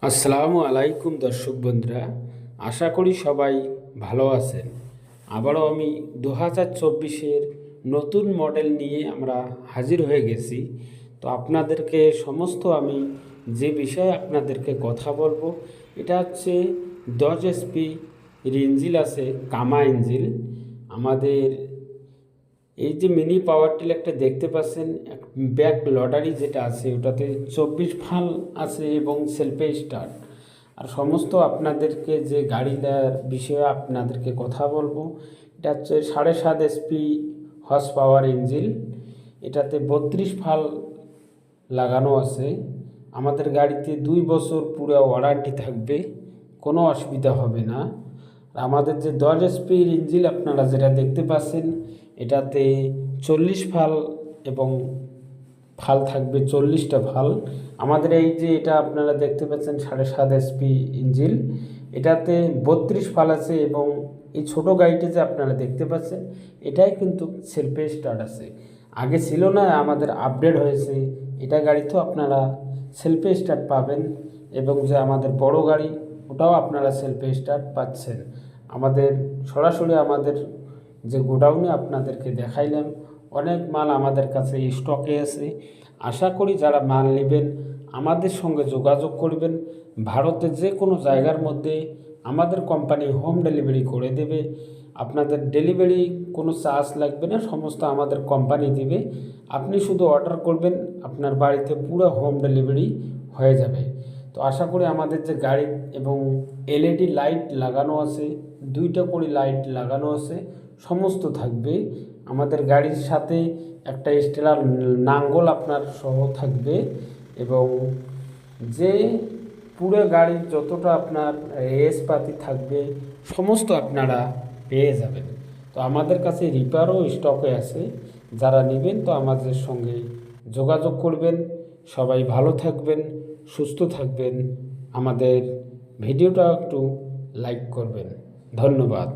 আসসালামু আলাইকুম দর্শক বন্ধুরা, আশা করি সবাই ভালো আছেন। আবারও আমি 2024-এর নতুন মডেল নিয়ে আমরা হাজির হয়ে গেছি। তো আপনাদেরকে সমস্ত আমি যে বিষয়ে আপনাদেরকে কথা বলবো, এটা হচ্ছে 10 HP ইঞ্জিল আছে, কামা ইঞ্জিল। আমাদের এই যে মিনি পাওয়ার টিলারটা দেখতে পাচ্ছেন, ব্যাক লটারি যেটা আছে ওটাতে 24 ফাল আছে এবং সেলফে স্টার্ট। আর সমস্ত আপনাদেরকে যে গাড়িটার বিষয়ে আপনাদেরকে কথা বলবো, এটা হচ্ছে 7.5 HP হর্স পাওয়ার ইঞ্জিন। এটাতে 32 ফাল লাগানো আছে। আমাদের গাড়িতে 2 বছর পুরো ওয়ারেন্টি থাকবে, কোনো অসুবিধা হবে না। আমাদের যে 10 HP ইঞ্জিন আপনারা যেটা দেখতে পাচ্ছেন, এটাতে 40 ফাল এবং ফাল থাকবে 40টা ফাল। আমাদের এই যে এটা আপনারা দেখতে পাচ্ছেন 7.5 HP ইঞ্জিন, এটাতে 32 ফাল আছে এবং এই ছোট গাড়িটি যে আপনারা দেখতে পাচ্ছেন এটাই কিন্তু সেলফে স্টার্ট আছে। আগে ছিল না, আমাদের আপডেট হয়েছে। এটা গাড়িতেও আপনারা সেলফে স্টার্ট পাবেন এবং যে আমাদের বড় গাড়ি ওটাও আপনারা সেলফে স্টার্ট পাচ্ছেন। আমাদের সরাসরি আমাদের যে গোডাউনে আপনাদেরকে দেখাইলাম, অনেক মাল আমাদের কাছে স্টকে আছে। আশা করি যারা মাল নেবেন আমাদের সঙ্গে যোগাযোগ করবেন। ভারতের যে কোনো জায়গার মধ্যে আমাদের কোম্পানি হোম ডেলিভারি করে দেবে। আপনাদের ডেলিভারি কোনো চার্জ লাগবে না, সমস্ত আমাদের কোম্পানি দেবে। আপনি শুধু অর্ডার করবেন, আপনার বাড়িতে পুরো হোম ডেলিভারি হয়ে যাবে। তো আশা করি আমাদের যে গাড়ি এবং LED লাইট লাগানো আছে, 2টা করে লাইট লাগানো আছে, সমস্ত থাকবে। আমাদের গাড়ির সাথে একটা স্টেলার নাঙ্গল আপনার সহ থাকবে এবং যে পুরো গাড়ির যতটা আপনার রেসপাতি থাকবে সমস্ত আপনারা পেয়ে যাবেন। তো আমাদের কাছে রিপারও স্টকে আছে, যারা নেবেন তো আমাদের সঙ্গে যোগাযোগ করবেন। সবাই ভালো থাকবেন, সুস্থ থাকবেন। আমাদের ভিডিওটা একটু লাইক করবেন। ধন্যবাদ।